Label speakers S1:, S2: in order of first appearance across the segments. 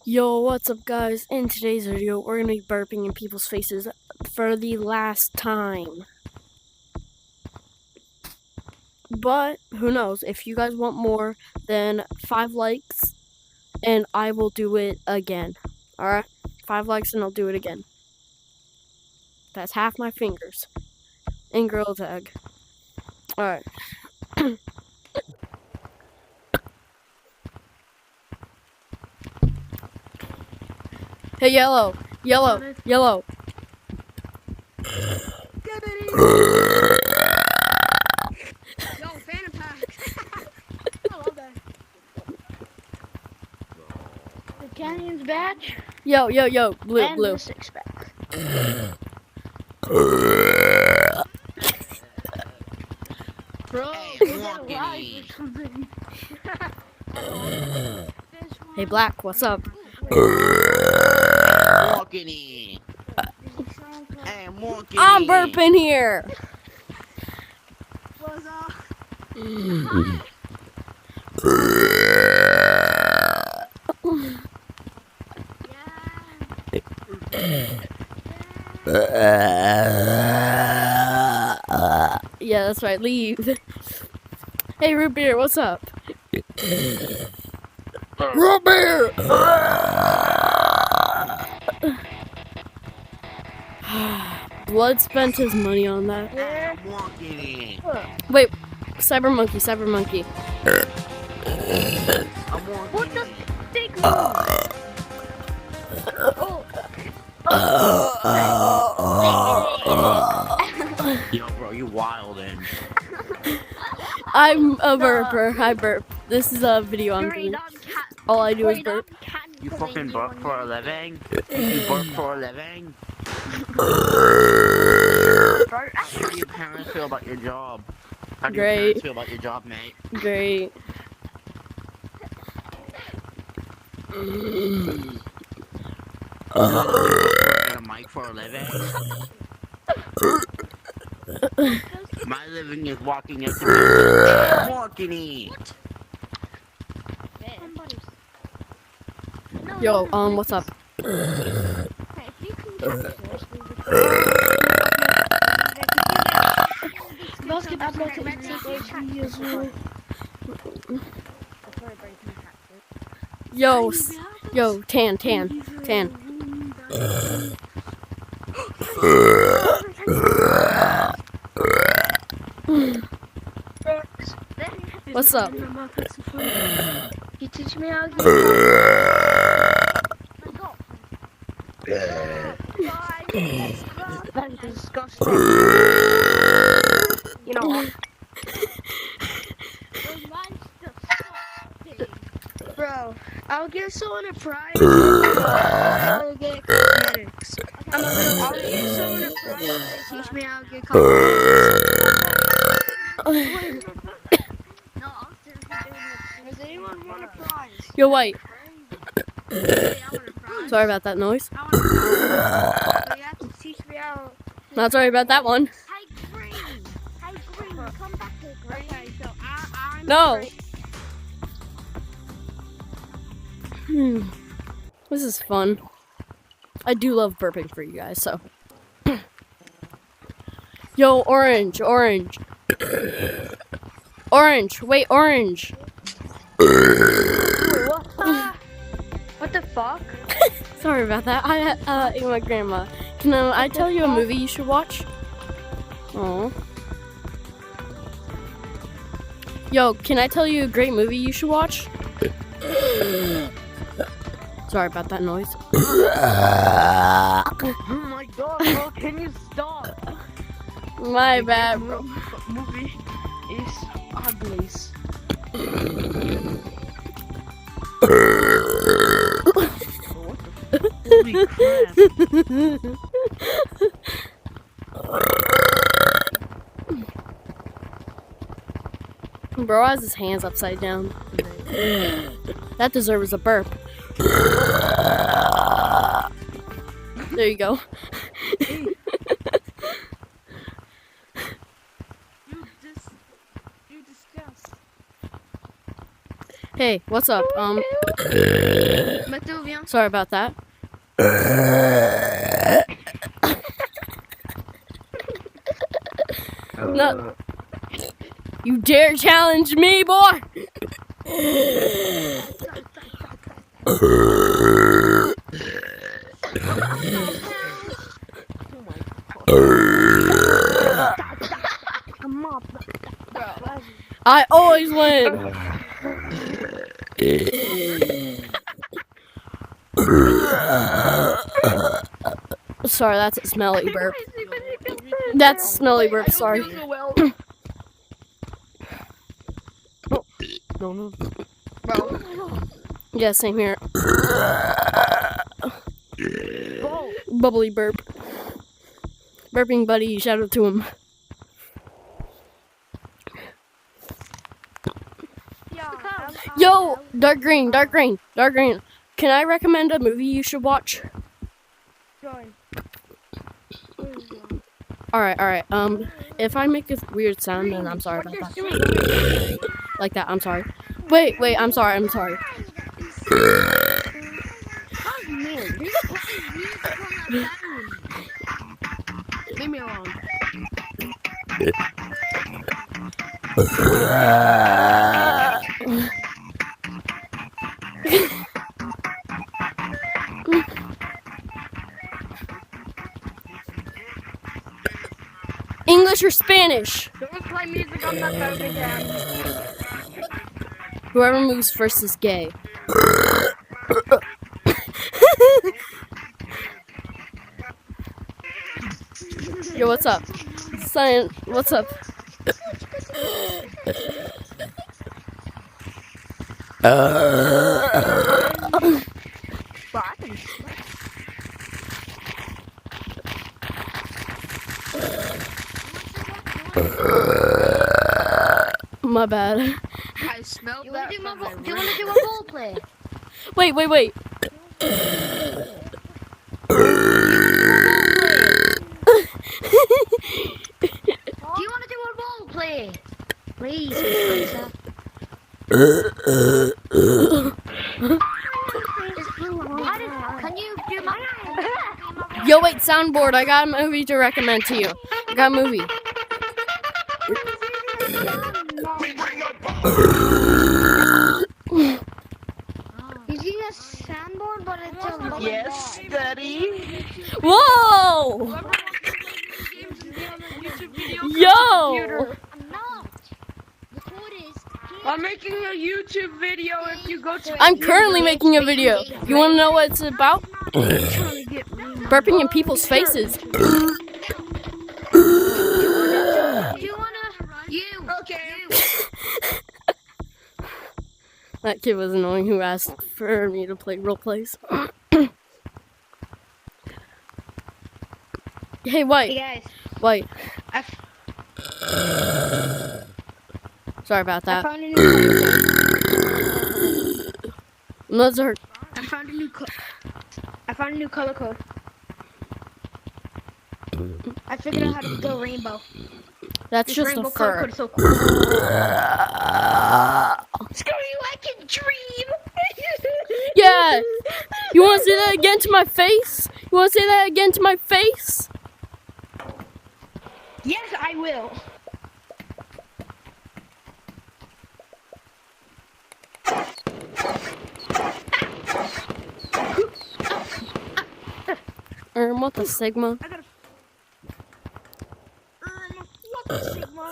S1: Yo, what's up guys? In today's video, we're going to be burping in people's faces for the last time. But, who knows, if you guys want more than 5 likes, and I will do it again. Alright? 5 likes and I'll do it again. That's half my fingers. In Gorilla Tag. Alright. Hey, yellow! Yellow! Yellow!
S2: Yo, Phantom Pack! I love that. The Canyon's badge.
S1: Yo, yo, yo! Blue,
S2: and
S1: blue.
S2: the 6-pack. Bro, is that alive or something?
S1: Hey, Black, what's up?
S3: Walking. Hey, walking.
S1: I'm burping here!
S2: What's up?
S1: Yeah, that's right, leave. Hey, Root Beer, what's up? Root Beer! Blood spent his money on that.
S3: I'm walking.
S1: Wait, Cyber Monkey, Cyber Monkey.
S3: I'm walking.
S2: What the big
S3: Yo, bro, you wildin'.
S1: I'm a burper. I burp. This is a video I'm doing. All I do is burp.
S3: You fucking burp for a living? You burp for a living? How do your parents feel about your job? How do your
S1: Great.
S3: parents feel about your job, mate?
S1: Great.
S3: Get a mic for a living? My living is walking up to me. I'm walking.
S1: Yo, what's up? Yo, yo, tan. What's up?
S2: You teach me how to That is disgusting. You know what? Bro, I'll give someone a prize. I'll get cosmetics. I'll give someone a prize if they teach me how to get cosmetics. No, I'm seriously doing this. Does anyone want a prize?
S1: Yo, White.
S2: Hey, I want a prize.
S1: Sorry about that noise.
S2: I want a prize. So you have to teach me how.
S1: Not sorry about that one.
S2: Hey, Green. Hey, Green. Come back here, Green. Okay, so I'm
S1: No.
S2: Green.
S1: This is fun. I do love burping for you guys, so. Yo, orange. Orange, wait, orange.
S2: What the fuck?
S1: Sorry about that. I ate my grandma. Can I tell you a movie you should watch? Oh. Yo, can I tell you a great movie you should watch? Sorry about that noise.
S3: Oh my god, bro, can you stop?
S1: My bad, bro.
S3: Movie is ugly. Holy crap.
S1: Bro has his hands upside down. That deserves a burp. There you go.
S2: You disgust.
S1: Hey, what's up?
S2: tout bien.
S1: Sorry about that. No. You dare challenge me, boy? I always win. Sorry, that's a smelly burp. That's a smelly burp, sorry. No.
S2: Bro.
S1: Yeah, same here. Bubbly burp. Burping buddy, shout out to him. Yo, dark green. Can I recommend a movie you should watch?
S2: Join.
S1: Alright. If I make a weird sound, then I'm sorry about that. Like that, I'm sorry. Wait, I'm sorry.
S2: Leave me alone.
S1: English or Spanish?
S2: Don't play music on that phone again.
S1: Whoever moves first is gay. Yo, what's up? Cyan, what's up? My bad.
S2: I smelled
S4: Do you
S2: that.
S4: want to do a role play?
S1: Wait.
S4: Do you want to do a role play? Please, Miss Lisa. Can you do my...
S1: Yo, wait, soundboard. I got a movie to recommend to you. I got a movie.
S4: You see a sandboard, but it's a rubber
S3: Yes,
S4: ball.
S3: Daddy.
S1: Whoa! Yo!
S4: I'm not. The code is...
S2: I'm making a YouTube video if you go to.
S1: I'm currently making a video. You want to know what it's about? Burping in people's faces.
S4: Do you want to... You.
S2: Okay.
S1: That kid was annoying who asked for me to play role plays. Hey, White.
S4: Hey, guys.
S1: White.
S2: I
S1: Sorry about
S4: I
S1: that.
S4: found a new color.
S1: Those are...
S2: I found a new color code.
S4: I figured out how to do a rainbow.
S1: That's
S2: This
S1: just a
S2: rainbow color
S1: fur.
S2: code is so cool. Scary, I can dream.
S1: Yeah! You want to say that again to my face? You want to say that again to my face?
S2: Yes, I will.
S1: What the Sigma?
S2: What the Sigma?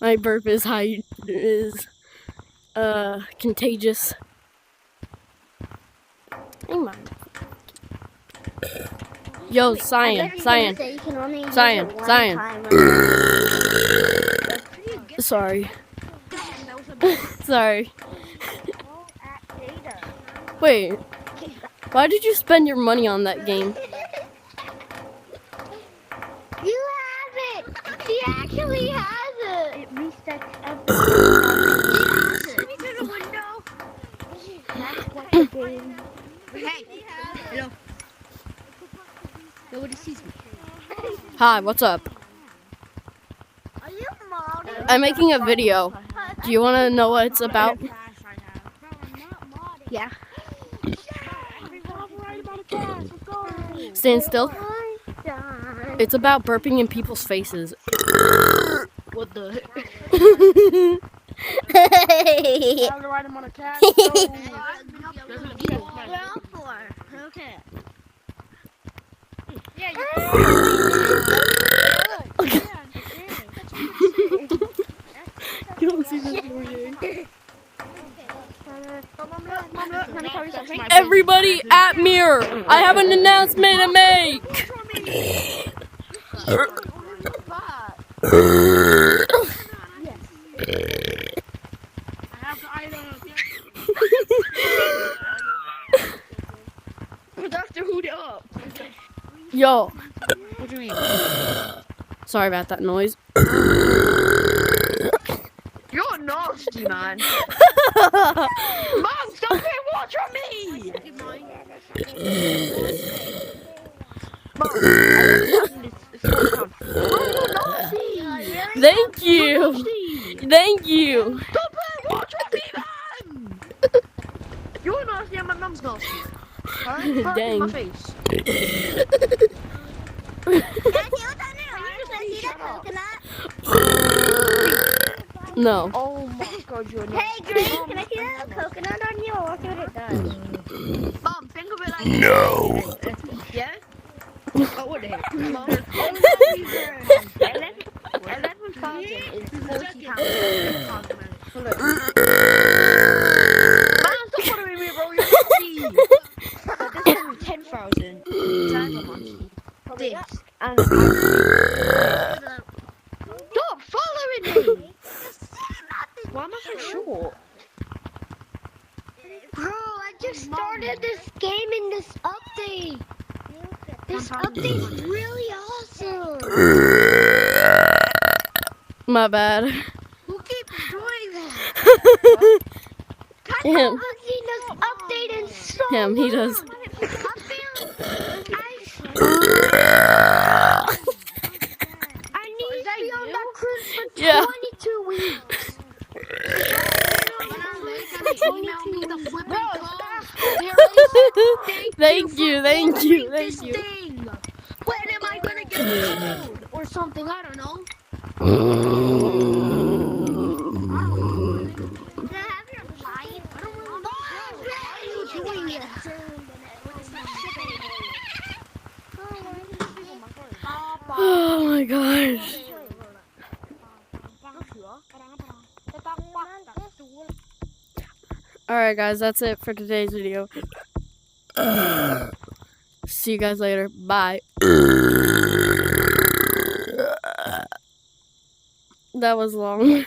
S1: My burp is contagious. Hang on. Yo, Cyan. Sorry. Sorry. Wait. Why did you spend your money on that game?
S4: You have it! She actually has it! It resets everything. Let me through the window. That's what the game.
S2: Hey, hello. Nobody sees me.
S1: Hi, what's up?
S4: Are you mom?
S1: I'm making a video. Do you want to know what it's about?
S2: Yeah.
S1: Stand still. It's about burping in people's faces.
S2: What the?
S4: Time to ride him on a cat.
S2: Okay.
S1: You don't see this movie.
S2: Mom, look, can I tell you something?
S1: Everybody at mirror, I have an announcement to make.
S2: Doctor, who'd it up?
S1: Yo,
S2: What do you mean?
S1: sorry about that noise.
S2: You're nasty, man. Mom, stop putting water on me! Mom, you're nasty!
S1: Thank you. Thank you.
S2: Stop putting water on me, man! You're nasty and my mum's nasty. Huh?
S1: Dang.
S2: My face.
S1: No.
S2: Oh my god, you're nasty.
S4: Hey, Grace, can I see that coconut on you? I want to see what it does.
S2: Mom, think of it like
S3: No.
S2: Yeah? Oh, what the heck? Mom, 11,000 is 40 pounds. Mom, stop following me, bro. You're nasty. But this one is 10,000. This. And stop following me! Why am I so short?
S4: Bro, I just started this game in this update. This update's really awesome.
S1: My bad.
S4: Who keeps doing that?
S1: Him.
S4: I've seen this update in so
S1: Him, he does.
S4: long. I need to be on that cruise for
S1: Yeah.
S4: 22 weeks.
S1: Thank you, thank you, thank you.
S2: When am I gonna get a code or something? I don't know.
S4: Can I have your life? I don't really know. Why are you doing it?
S1: Oh my gosh. Alright guys, that's it for today's video. See you guys later. Bye. That was long.